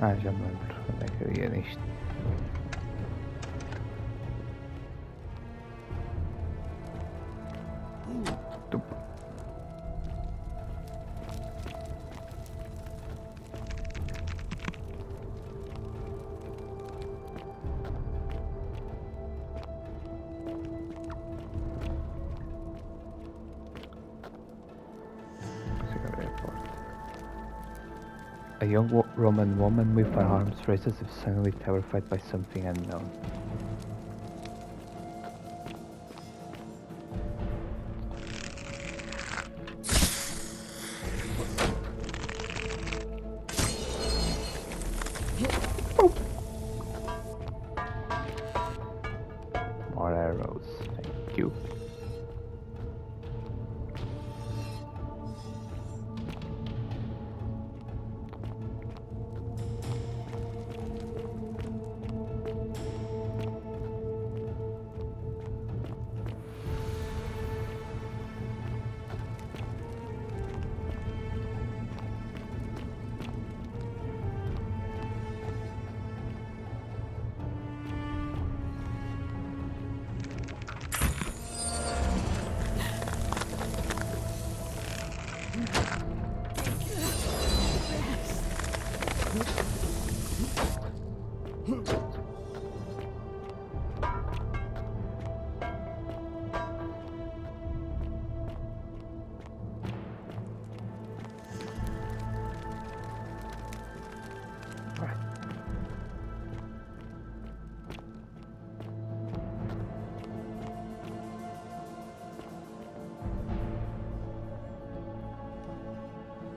Harcamayı öldür. Yeni işte. Dup. A young Roman woman with firearms races if suddenly terrified by something unknown. More arrows, thank you.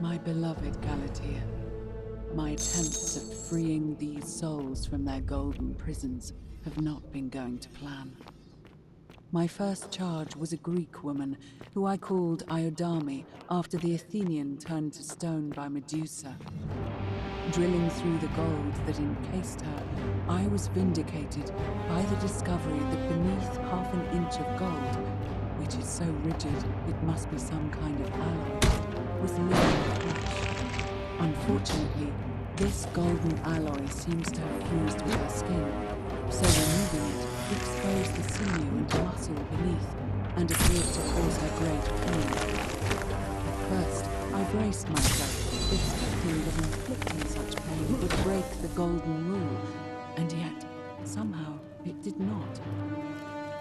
My beloved Galatea, my attempts at freeing these souls from their golden prisons have not been going to plan. My first charge was a Greek woman who I called Iodame after the Athenian turned to stone by Medusa. Drilling through the gold that encased her, I was vindicated by the discovery that beneath half an inch of gold, which is so rigid it must be some kind of alloy, was living flesh. Unfortunately, this golden alloy seems to have fused with her skin, so removing it exposed the sinew and muscle beneath and appeared to cause her great pain. At first, I braced myself, expecting that inflicting such pain would break the golden rule, and yet, somehow, it did not.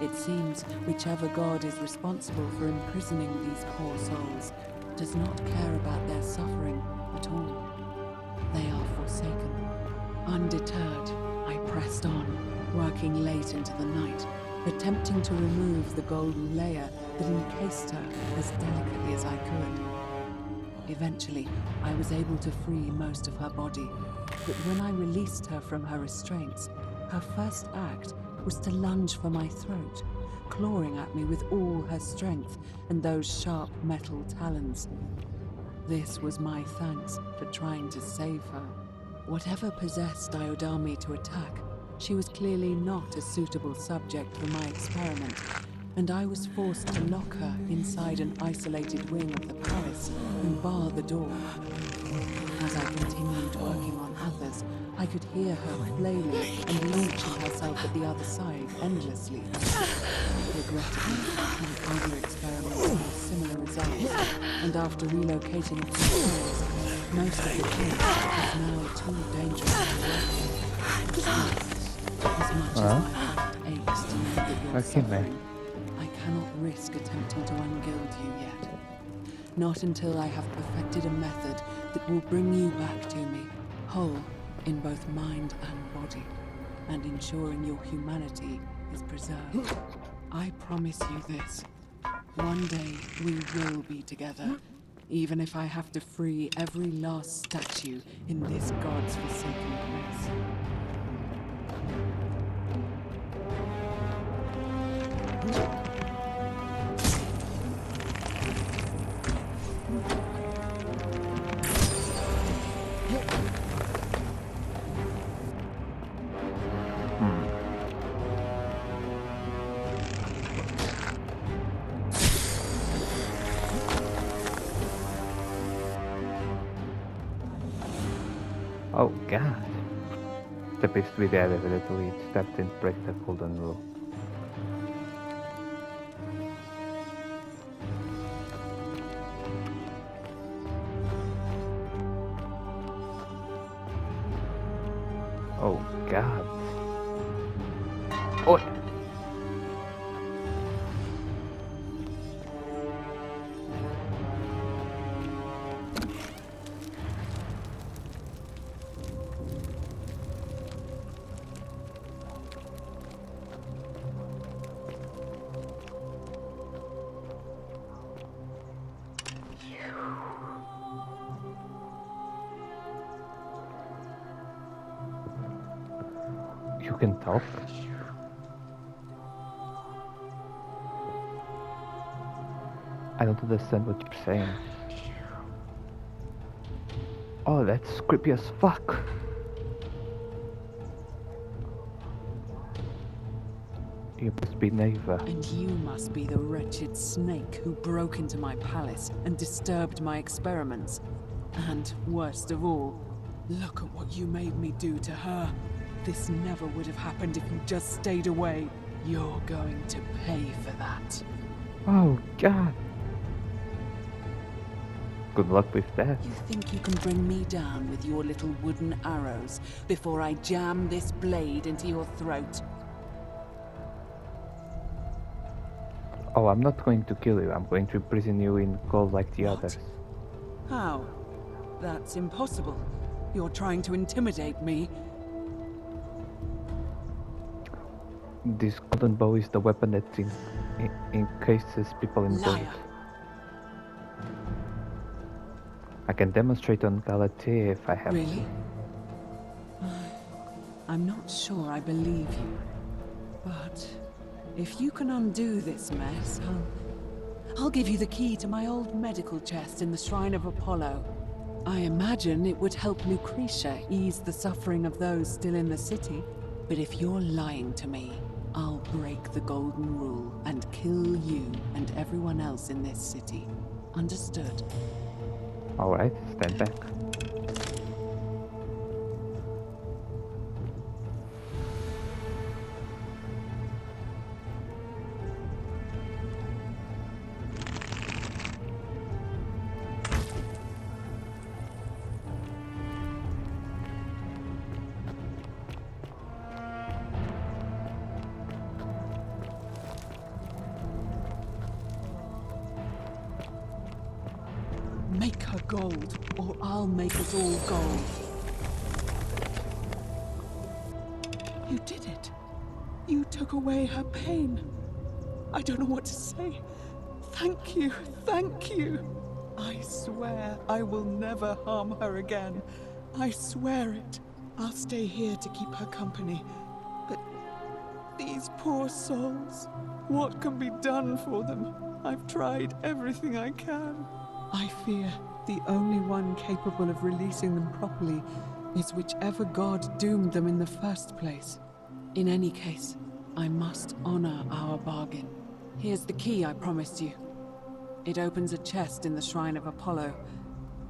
It seems whichever god is responsible for imprisoning these poor souls does not care about their suffering at all. They are forsaken. Undeterred, I pressed on, working late into the night, attempting to remove the golden layer that encased her as delicately as I could. Eventually, I was able to free most of her body, but when I released her from her restraints, her first act was to lunge for my throat, clawing at me with all her strength and those sharp metal talons. This was my thanks for trying to save her. Whatever possessed Iodame to attack, she was clearly not a suitable subject for my experiment, and I was forced to lock her inside an isolated wing of the palace and bar the door. As I continued working on others, I could hear her flailing and launching herself at the other side endlessly. Regrettably, my other experiments had similar results, and after relocating a few times, most of the case is now too dangerous to work. As much as my heart aches to know that you're suffering, I cannot risk attempting to ungild you yet. Not until I have perfected a method that will bring you back to me, whole in both mind and body, and ensuring your humanity is preserved. I promise you this. One day we will be together, even if I have to free every last statue in this god's forsaken place. Oh god. The beast with the elevator to lead stepped in, break the golden rule. Oh god. Oh! You can talk? I don't understand what you're saying. Oh, that's creepy as fuck. You must be Neva. And you must be the wretched snake who broke into my palace and disturbed my experiments. And worst of all, look at what you made me do to her. This never would have happened if you just stayed away. You're going to pay for that. Oh god. Good luck with that. You think you can bring me down with your little wooden arrows before I jam this blade into your throat? Oh, I'm not going to kill you. I'm going to imprison you in gold like the What? others. How? That's impossible. You're trying to intimidate me. This golden bow is the weapon that encases people in gold. Liar. I can demonstrate on Galatea if I have Really? I'm not sure I believe you. But if you can undo this mess, I'll give you the key to my old medical chest in the Shrine of Apollo. I imagine it would help Lucretia ease the suffering of those still in the city. But if you're lying to me, I'll break the golden rule and kill you and everyone else in this city. Understood? Alright, stand back. Make her gold, or I'll make us all gold. You did it. You took away her pain. I don't know what to say. Thank you, thank you. I swear I will never harm her again. I swear it. I'll stay here to keep her company. But these poor souls, what can be done for them? I've tried everything I can. I fear the only one capable of releasing them properly is whichever god doomed them in the first place. In any case, I must honor our bargain. Here's the key I promised you. It opens a chest in the Shrine of Apollo.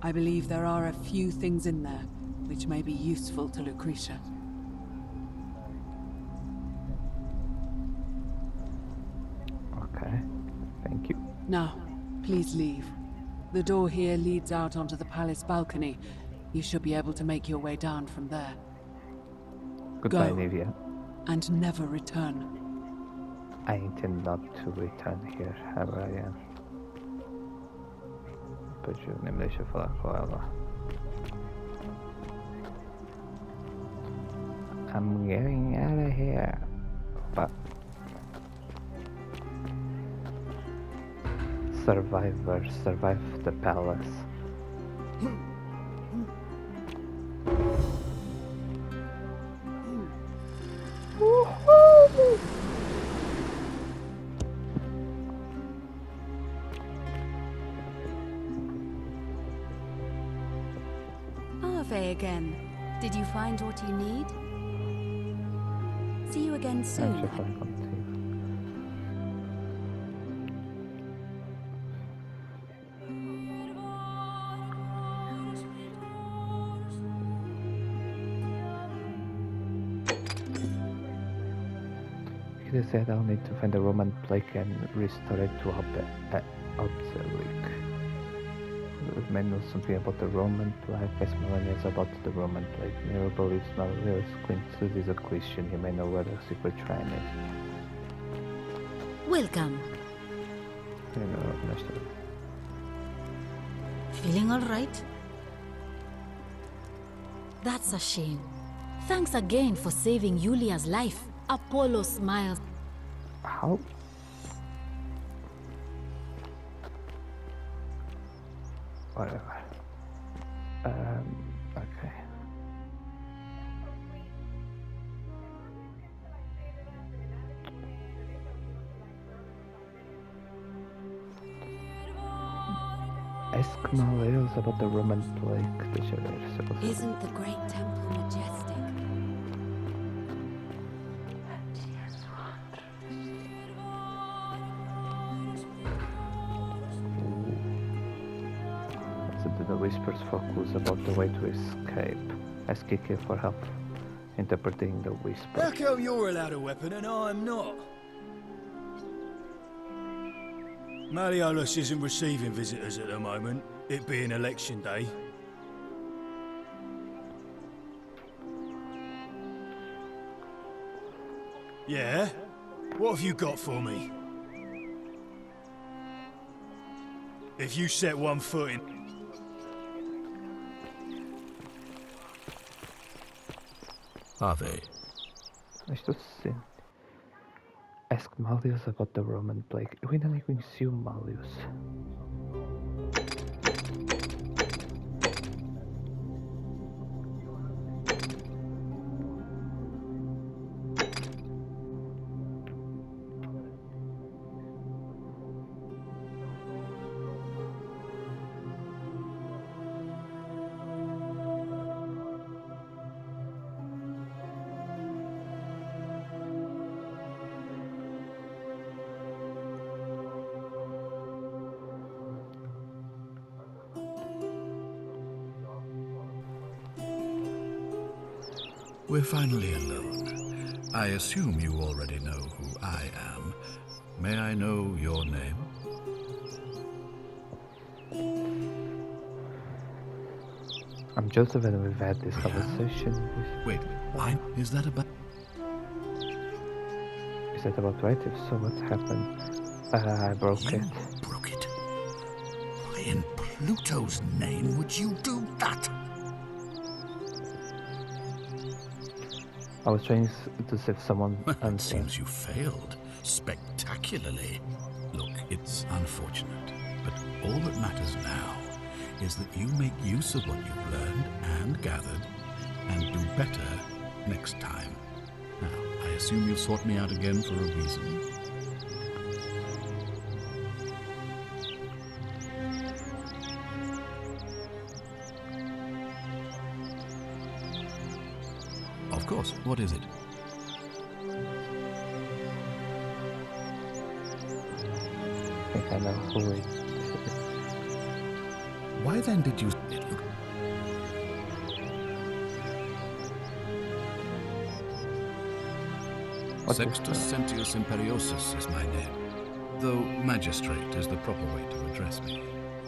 I believe there are a few things in there which may be useful to Lucretia. Okay, thank you. Now, please leave. The door here leads out onto the palace balcony. You should be able to make your way down from there. Goodbye, Go. Nivea. And never return. I intend not to return here, ever again. Depois nem me deixa falar com ela. I'm getting out of here. Opa. Survivors survive the palace. Ave again. Did you find what you need? See you again soon. Deixa eu falar contigo. basically said I'll need to find the Roman plague and restore it to Obselic. It may know something about the Roman plague, as Melania is about the Roman plague. Nero believes Malleus Quintus is a Christian. He may know where the secret shrine is. Welcome. Feeling all right? That's a shame. Thanks again for saving Julia's life. Apollo smiles. How? Whatever. Okay. Ask Malleus about the Roman plague. Isn't the great temple majestic? Listen to the whispers for clues about the way to escape. Ask Kiki for help interpreting the whisper. How come you're allowed a weapon and I'm not? Malleolus isn't receiving visitors at the moment, it being election day. Yeah? What have you got for me? If you set one foot in... Are they? Estou sim. Ask Malleus about the Roman plague. Eu ainda nem conheci o Malleus. We're finally alone. I assume you already know who I am. May I know your name? I'm Joseph and we've had this conversation. Wait, is that about... Is that about right? If so, what happened? I broke You it. broke it? Why in Pluto's name would you do that? I was trying to save someone Well, it and seems you failed spectacularly. Look, it's unfortunate, but all that matters now is that you make use of what you've learned and gathered and do better next time. Now, I assume you sought me out again for a reason. Of course, what is it? I think I know who it is. Why then did you... Look, What is Sextus that? Sentius Imperiosus is my name, though magistrate is the proper way to address me.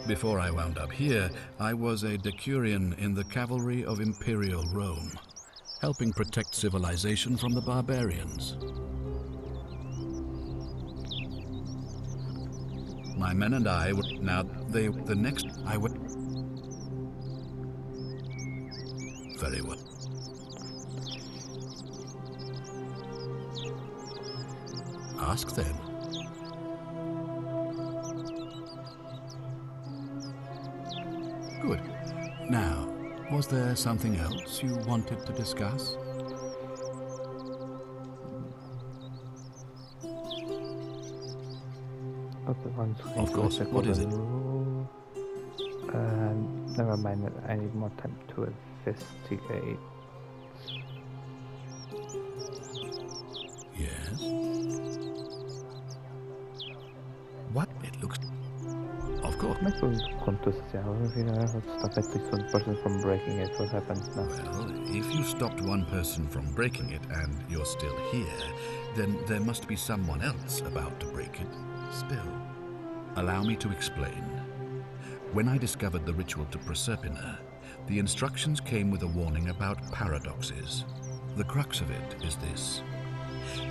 Before I wound up here, I was a decurion in the cavalry of Imperial Rome, helping protect civilization from the barbarians. My men and I were... Now, the next... I went... Very well. Ask then. Good. Now, was there something else you wanted to discuss? Not the ones who Of course, check what all is the it? rules. Never mind, I need more time to investigate. Yes. What? It looks... Of Of course. Maybe we'll come to see how we stop at least one person from breaking it. What happens now? Well, if you stopped one person from breaking it and you're still here, then there must be someone else about to break it still. Allow me to explain. When I discovered the ritual to Proserpina, the instructions came with a warning about paradoxes. The crux of it is this.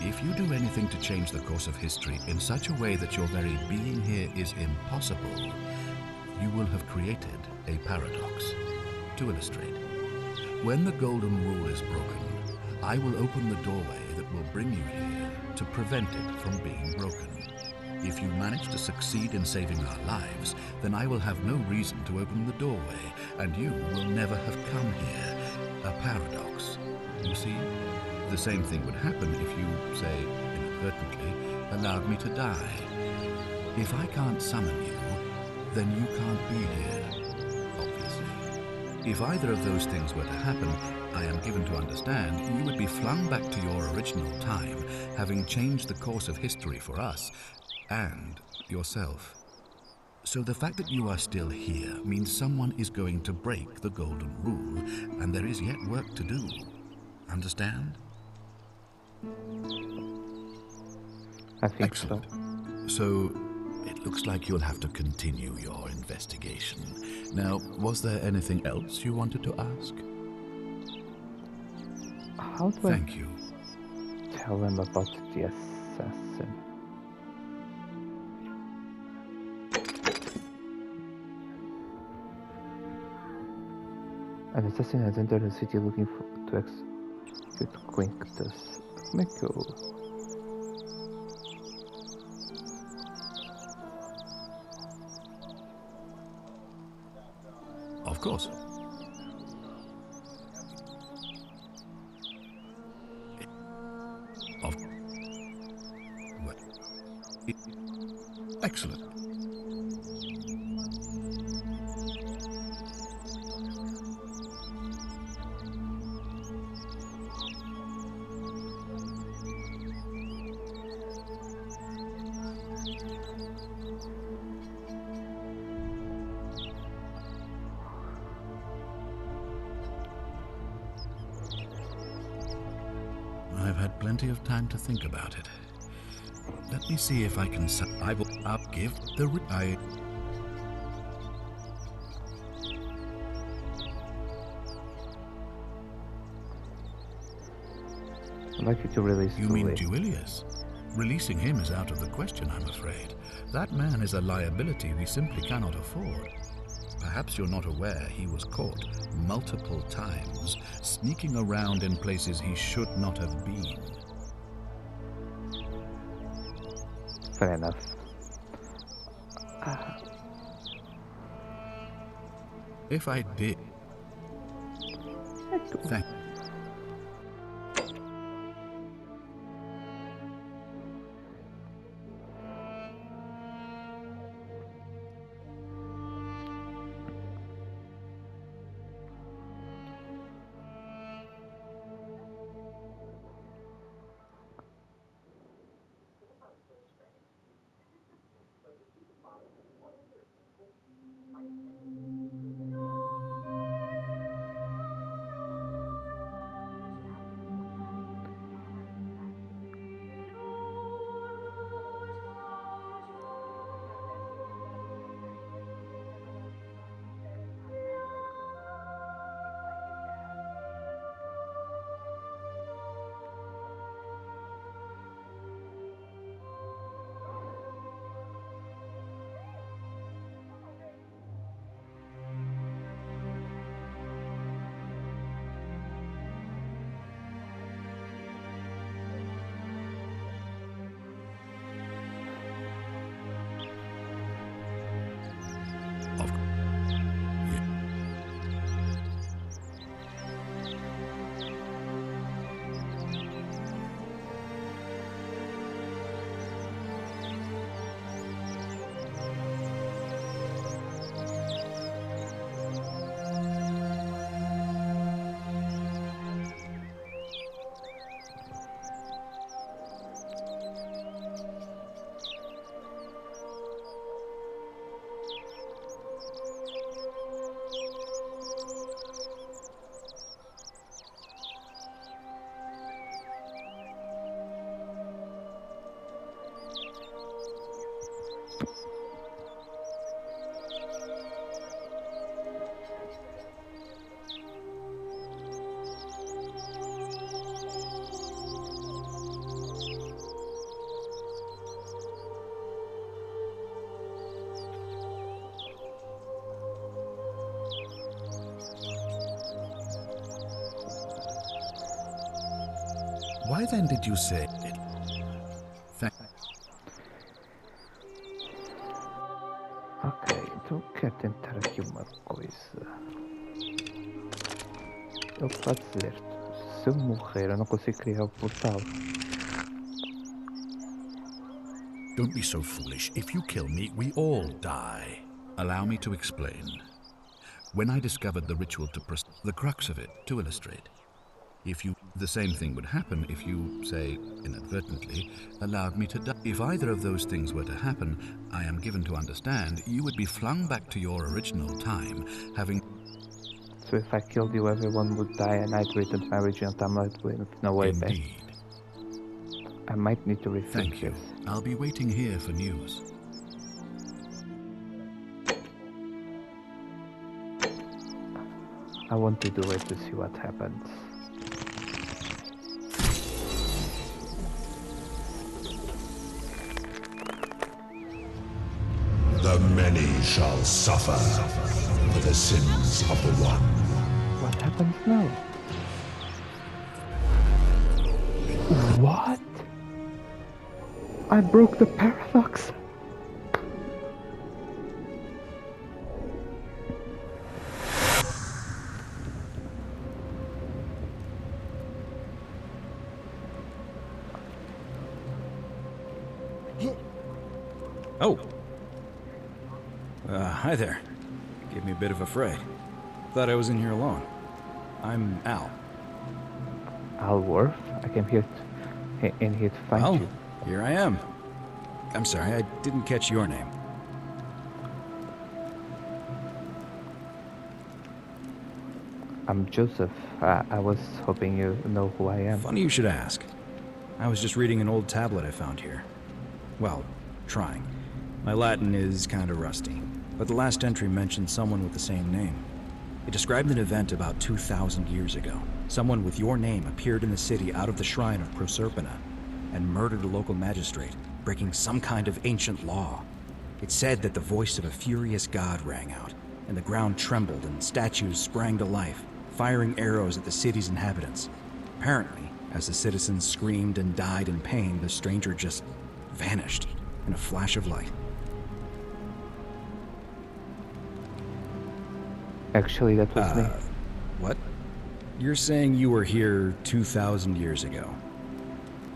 If you do anything to change the course of history in such a way that your very being here is impossible, you will have created a paradox. To illustrate, when the Golden Rule is broken, I will open the doorway that will bring you here to prevent it from being broken. If you manage to succeed in saving our lives, then I will have no reason to open the doorway, and you will never have come here. A paradox. You see? The same thing would happen if you, say, inadvertently, allowed me to die. If I can't summon you, then you can't be here, obviously. If either of those things were to happen, I am given to understand you would be flung back to your original time, having changed the course of history for us and yourself. So the fact that you are still here means someone is going to break the Golden Rule, and there is yet work to do. Understand? I think Excellent. So, it looks like you'll have to continue your investigation. Now, was there anything else you wanted to ask? so. How do Thank you. I tell them about the assassin? An assassin has entered the city looking to execute Quinctus. Let me go. Of course. Of what? Excellent. I've had plenty of time to think about it. Let me see if I can. I will give the. I'd like you to release You mean Julie. Duilius? Releasing him is out of the question, I'm afraid. That man is a liability we simply cannot afford. Perhaps you're not aware he was caught multiple times, sneaking around in places he should not have been. Fair enough. If I did... Thank Why then did you say it? Ok, então quero tentar aqui uma coisa. Eu posso dizer, se eu morrer eu não consigo criar o portal. Don't be so foolish. If you kill me, we all die. Allow me to explain. When I discovered the ritual to the crux of it, to illustrate, the same thing would happen if you, say, inadvertently, allowed me to die. If either of those things were to happen, I am given to understand, you would be flung back to your original time, having... So if I killed you, everyone would die and I'd return to my original timeline with no way back. Indeed. I might need to rethink Thank you. this. I'll be waiting here for news. I want to do it to see what happens. The many shall suffer for the sins of the one. What happens now? What? I broke the paradox. Oh. Hi there. Gave me a bit of a fright. Thought I was in here alone. I'm Al. Al Worf? I came here in here to find Well, you. here I am. I'm sorry, I didn't catch your name. I'm Joseph. I was hoping you know who I am. Funny you should ask. I was just reading an old tablet I found here. Well, trying. My Latin is kinda rusty, but the last entry mentioned someone with the same name. It described an event about 2,000 years ago. Someone with your name appeared in the city out of the shrine of Proserpina and murdered a local magistrate, breaking some kind of ancient law. It said that the voice of a furious god rang out, and the ground trembled and statues sprang to life, firing arrows at the city's inhabitants. Apparently, as the citizens screamed and died in pain, the stranger just vanished in a flash of light. Actually, that was me. What? You're saying you were here 2,000 years ago?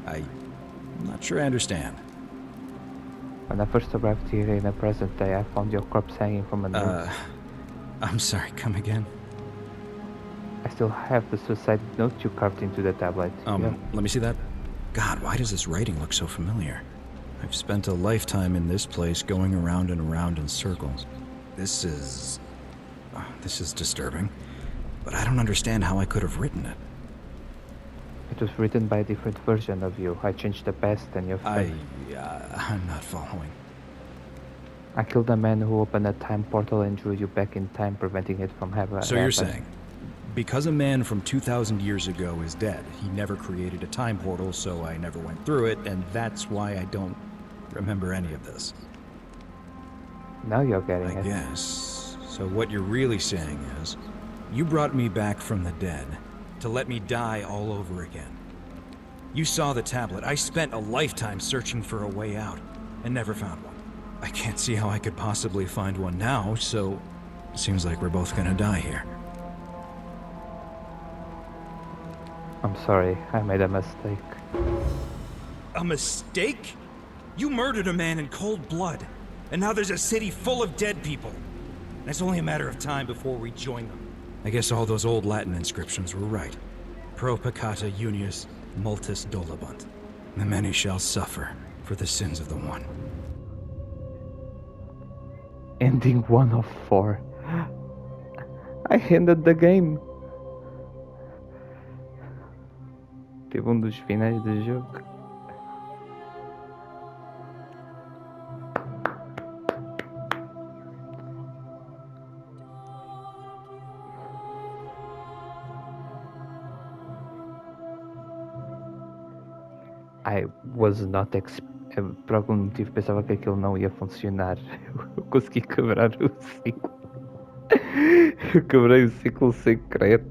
I'm not sure I understand. When I first arrived here in the present day, I found your corpse hanging from a noose. I'm sorry, come again? I still have the suicide note you carved into the tablet. Yeah. Let me see that. God, why does this writing look so familiar? I've spent a lifetime in this place going around and around in circles. This is disturbing, but I don't understand how I could have written it. It was written by a different version of you. I changed the past and your fate. I'm not following. I killed a man who opened a time portal and drew you back in time, preventing it from happening. So you're saying, because a man from 2,000 years ago is dead, he never created a time portal, so I never went through it, and that's why I don't remember any of this? Now you're getting I it. guess. So what you're really saying is, you brought me back from the dead to let me die all over again. You saw the tablet. I spent a lifetime searching for a way out and never found one. I can't see how I could possibly find one now, so it seems like we're both gonna die here. I'm sorry, I made a mistake. A mistake? You murdered a man in cold blood, and now there's a city full of dead people. And it's only a matter of time before we join them. I guess all those old Latin inscriptions were right. Pro peccata unius multis dolabunt. The many shall suffer for the sins of the one. Ending 1 of 4. I ended the game. Teve dos finais do jogo. I was not por algum motivo pensava que aquilo não ia funcionar. Eu consegui quebrar o ciclo. Eu quebrei o ciclo sem querer.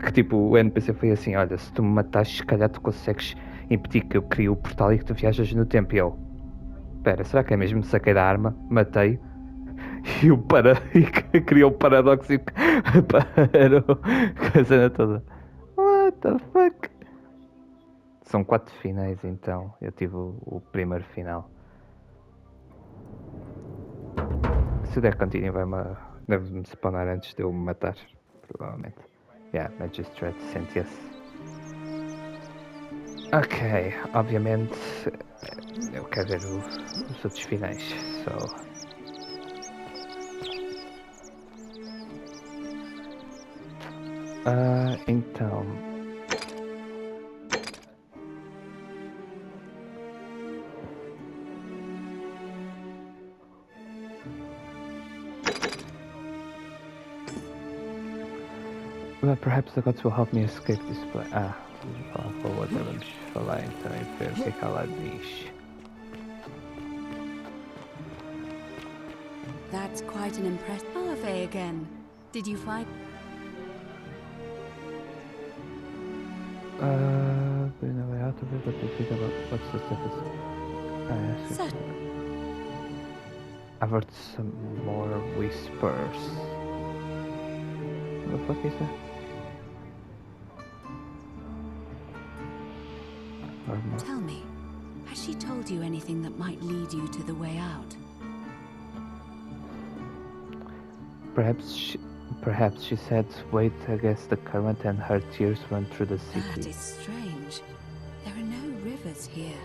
Que tipo, o NPC foi assim, olha, se tu me matares, se calhar tu consegues impedir que eu crie o portal e que tu viajas no tempo. E eu, espera, será que é mesmo? Saquei da arma, matei e o e criou o paradoxo e parou com a cena toda. What the fuck? São 4 finais então, eu tive o primeiro final. Se der continue deve-me spawnar antes de eu me matar, provavelmente. Yeah, Magistrate sent yes. Ok, obviamente eu quero ver os outros finais, so... Então... Well, perhaps the gods will help me escape this place. For whatever vamos falar então e ver o que é que ela diz. That's quite an impressive parfait again. Did you find? Been a way out of it, but you think about what's the status? Sir. I've heard some more whispers. What the fuck is that? Tell me, has she told you anything that might lead you to the way out? Perhaps she said wait against the current and her tears run through the city. That is strange. There are no rivers here.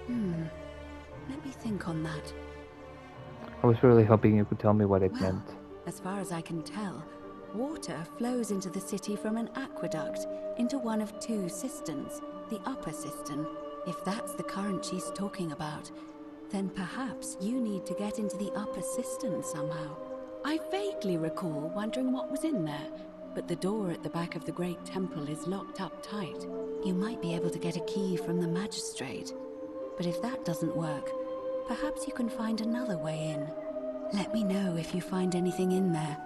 Let me think on that. I was really hoping you could tell me what it Well, meant. as far as I can tell, water flows into the city from an aqueduct into one of 2 cisterns, the upper cistern. If that's the current she's talking about, then perhaps you need to get into the upper cistern somehow. I vaguely recall wondering what was in there, but the door at the back of the great temple is locked up tight. You might be able to get a key from the magistrate, but if that doesn't work, perhaps you can find another way in. Let me know if you find anything in there.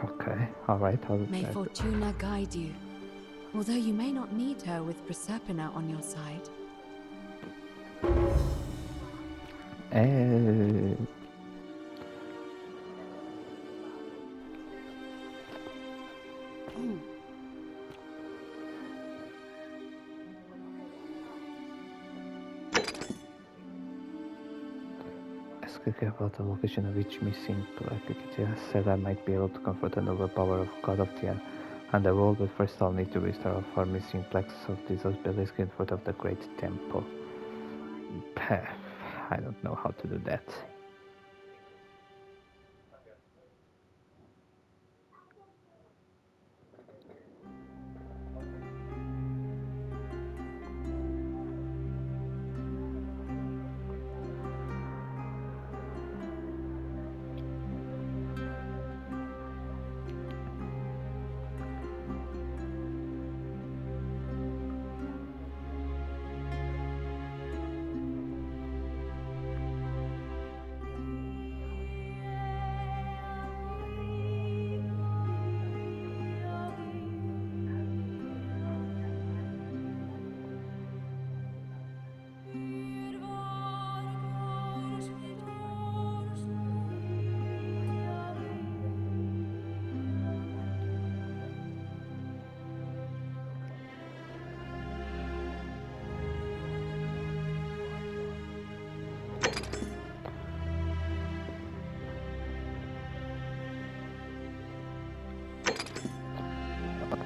Okay, alright. May Fortuna guide you, although you may not need her with Proserpina on your side. Ask about the location of each missing plaque. It said I might be able to confront another power of God of the Underworld, but first I'll need to restore all 4 missing plaques of these obelisks in front of the Great Temple. I don't know how to do that.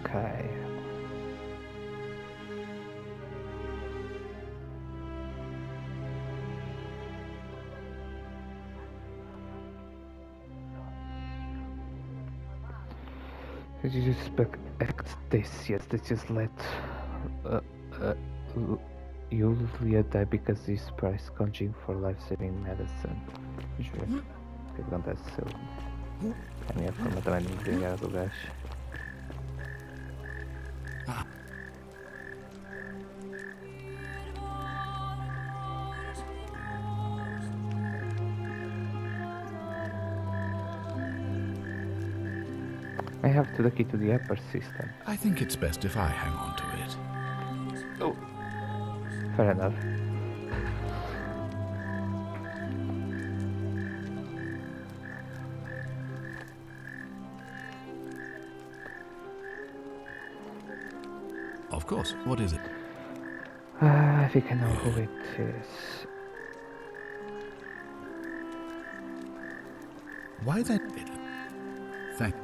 Okay. Did you expect this? Yes, they just let Yulia die because he's price conjuring for life-saving medicine. Deixa eu ver o que acontece se eu... A minha forma também de me vingar do gajo. I have the key to the upper system. I think it's best if I hang on to it. Oh. Fair enough. Of course. What is it? I think I know who it is. Why then? Thank.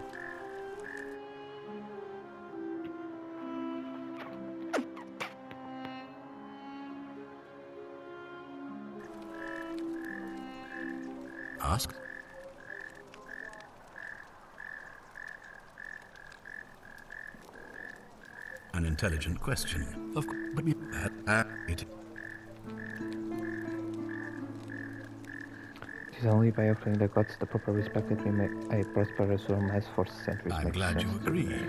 Ask. An intelligent question. Of course, but it. It is only by offering the gods the proper respect that we may a prosperous Rome has for centuries. I'm makes glad you sense to agree. me.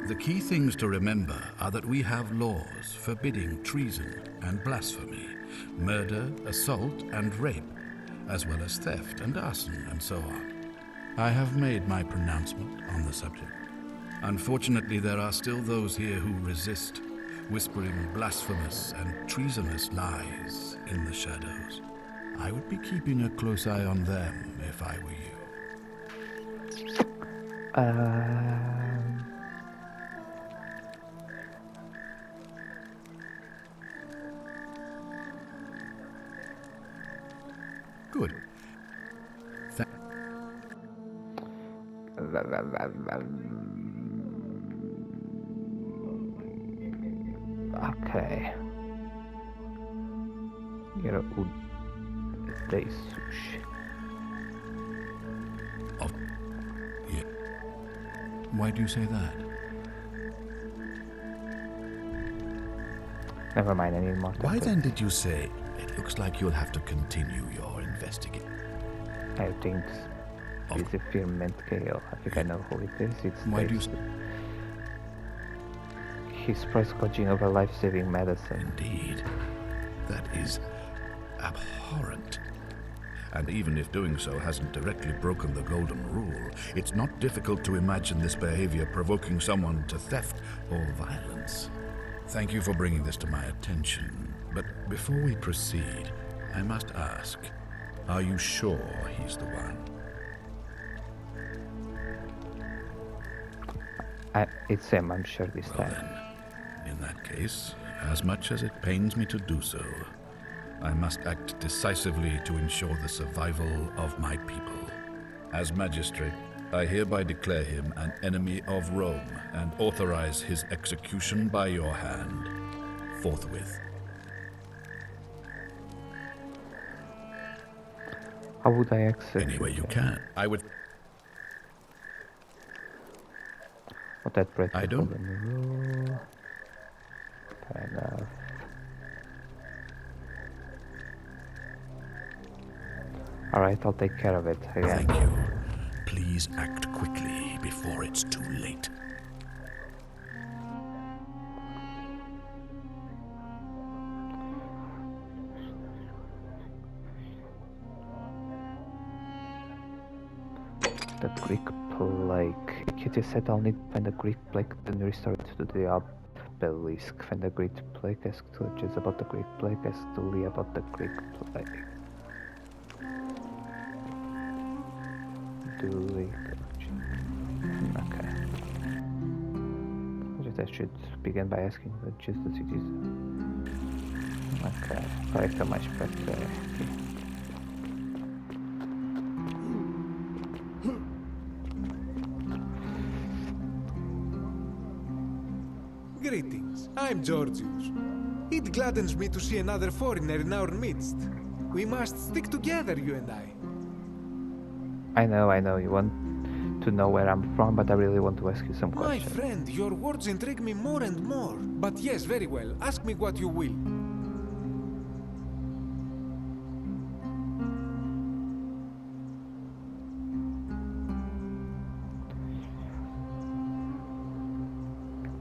The key things to remember are that we have laws forbidding treason and blasphemy, murder, assault, and rape, as well as theft and arson and so on. I have made my pronouncement on the subject. Unfortunately, there are still those here who resist, whispering blasphemous and treasonous lies in the shadows. I would be keeping a close eye on them if I were you. Good. Okay. You're a day sushi. Oh, yeah. Why do you say that? Never mind, I need more. Why templates. then did you say it looks like you'll have to continue your investigation? I think it's a firmament Gale. I think I know who it is. It's Why do you Dace. say? He's prescribing over life-saving medicine. Indeed. That is abhorrent. And even if doing so hasn't directly broken the golden rule, it's not difficult to imagine this behavior provoking someone to theft or violence. Thank you for bringing this to my attention. But before we proceed, I must ask, are you sure he's the one? It's him, I'm sure this Well time. then, in that case, as much as it pains me to do so, I must act decisively to ensure the survival of my people. As magistrate, I hereby declare him an enemy of Rome and authorize his execution by your hand, forthwith. How would I execute Any way you him? can. I would. What that bread I don't- rule. Fair enough. Alright, I'll take care of it again. Thank you. Please act quickly before it's too late. The Greek plague. Kitty said I'll need to find the Greek plague, then restore it to the obelisk. Find the Greek plague, ask Tullius about the Greek plague, ask Tully about the Greek plague. Okay. I should begin by asking just the cities. Okay, quite so much better. Greetings, I'm Georgius. It gladdens me to see another foreigner in our midst. We must stick together, you and I. I know, you want to know where I'm from, but I really want to ask you some My questions. friend, your words intrigue me more and more. But yes, very well. Ask me what you will.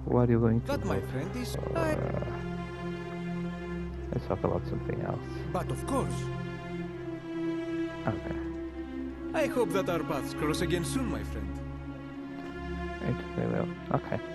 What are you going to That, my do? friend, is... Let's talk about something else. But of course, Okay. I hope that our paths cross again soon, my friend. It really. Okay.